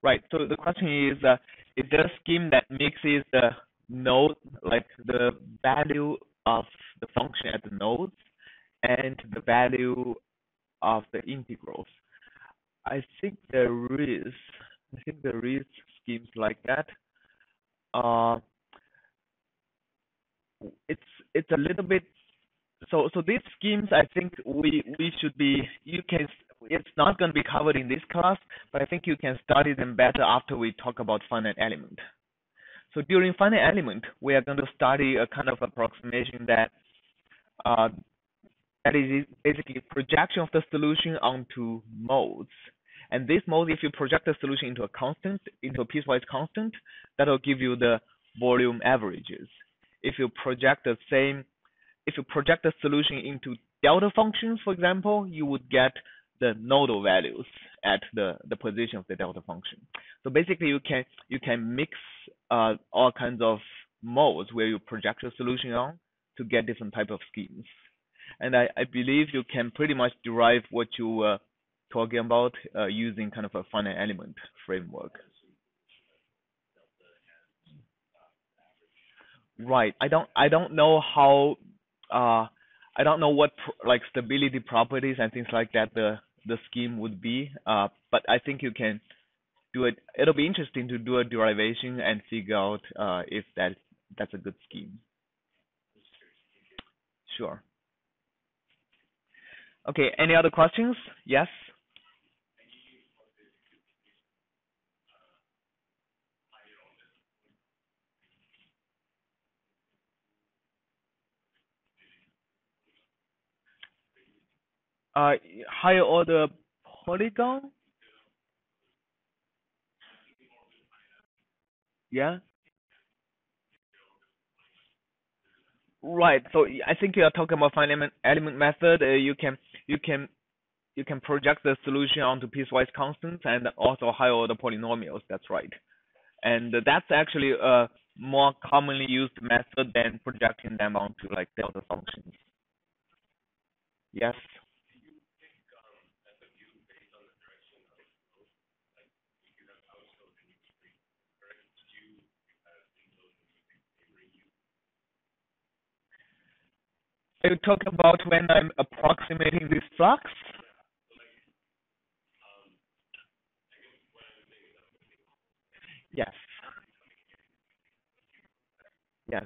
Right. So the question is there a scheme that mixes the node, like the value of the function at the nodes and the value of the integrals? I think there is. I think there is schemes like that. Uh, it's a little bit so these schemes I think we should be you can it's not going to be covered in this class, but I think you can study them better after we talk about finite element. So during finite element, we are going to study a kind of approximation that that is basically projection of the solution onto modes. And this mode, if you project the solution into a constant, into a piecewise constant, that will give you the volume averages. If you project the solution into delta functions, for example, you would get the nodal values at the position of the delta function. So basically, you can mix all kinds of modes where you project your solution on to get different type of schemes. And I believe you can pretty much derive what you were talking about using kind of a finite element framework. Right. I don't know how I don't know what like stability properties and things like that the scheme would be. But I think you can do it. It'll be interesting to do a derivation and figure out if that's a good scheme. Sure. Okay. Any other questions? Yes. Higher order polygon? Yeah. Right. So I think you are talking about finite element method. You can project the solution onto piecewise constants and also higher order polynomials. That's right. And that's actually a more commonly used method than projecting them onto like delta functions. Yes. Are you talking about when I'm approximating this flux? Yes. Yes.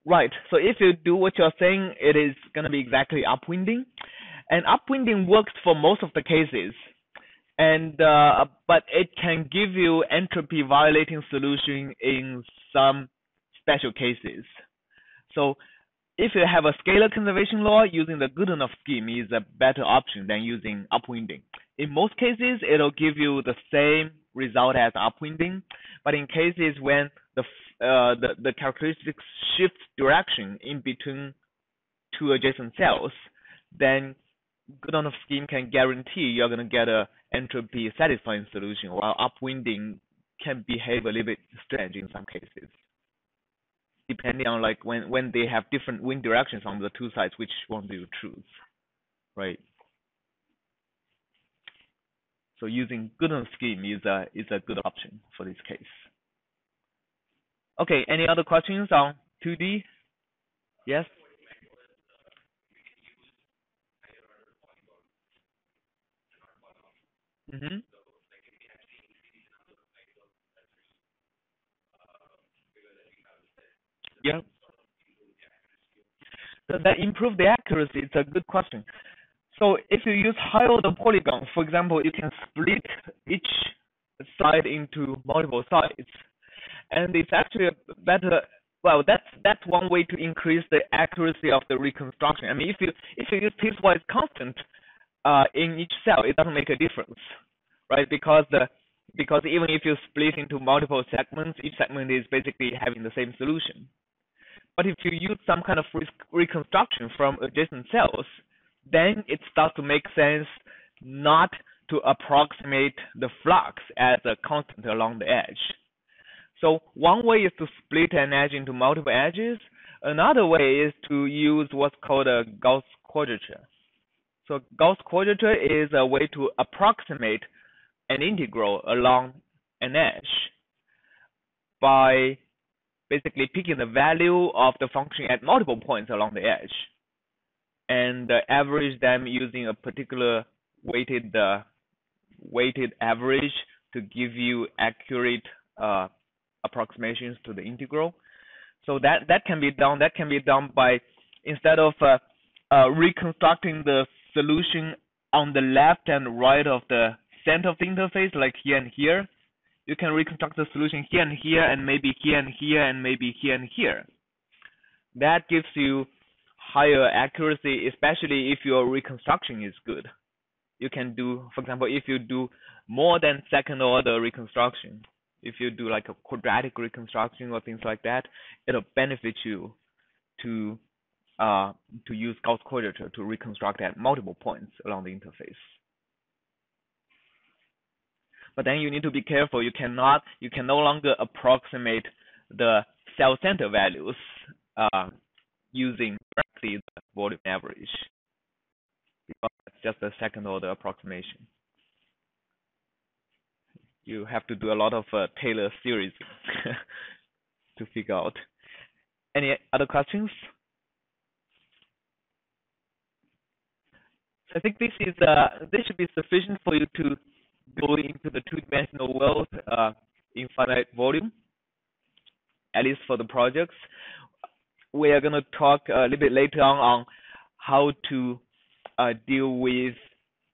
Right. So if you do what you're saying, it is going to be exactly upwinding. And upwinding works for most of the cases. And but it can give you entropy violating solution in some special cases. So if you have a scalar conservation law, using the Goodenough scheme is a better option than using upwinding. In most cases, it'll give you the same result as upwinding, but in cases when the characteristics shift direction in between two adjacent cells, then Goodenough scheme can guarantee you're going to get a entropy satisfying solution, while upwinding can behave a little bit strange in some cases, depending on like when they have different wind directions on the two sides, which one do you choose, right? So using Goodenough scheme is a good option for this case. Okay, any other questions on 2D? Yes? Mm-hmm. Yeah. Does that improve the accuracy? It's a good question. So if you use high order polygons, for example, you can split each side into multiple sides, and it's actually a better. Well, that's one way to increase the accuracy of the reconstruction. I mean, if you use piecewise constant in each cell, it doesn't make a difference, right? Because even if you split into multiple segments, each segment is basically having the same solution. But if you use some kind of reconstruction from adjacent cells, then it starts to make sense not to approximate the flux as a constant along the edge. So one way is to split an edge into multiple edges. Another way is to use what's called a Gauss quadrature. So Gauss quadrature is a way to approximate an integral along an edge by basically picking the value of the function at multiple points along the edge and average them using a particular weighted average to give you accurate approximations to the integral. So that can be done. That can be done by, instead of reconstructing the solution on the left and right of the center of the interface, like here and here, you can reconstruct the solution here and here, and maybe here and here, and maybe here and here. That gives you higher accuracy, especially if your reconstruction is good. You can do, for example, if you do more than second order reconstruction, if you do like a quadratic reconstruction or things like that, it'll benefit you to use Gauss quadrature to reconstruct at multiple points along the interface. But then you need to be careful. You can no longer approximate the cell center values using directly the volume average, because it's just a second order approximation. You have to do a lot of Taylor series to figure out. Any other questions? I think this should be sufficient for you to go into the two-dimensional world in finite volume, at least for the projects. We are going to talk a little bit later on how to deal with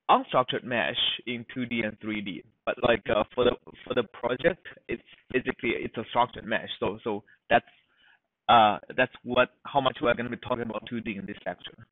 unstructured mesh in 2D and 3D. But like for the project, it's basically a structured mesh. So that's how much we're going to be talking about 2D in this lecture.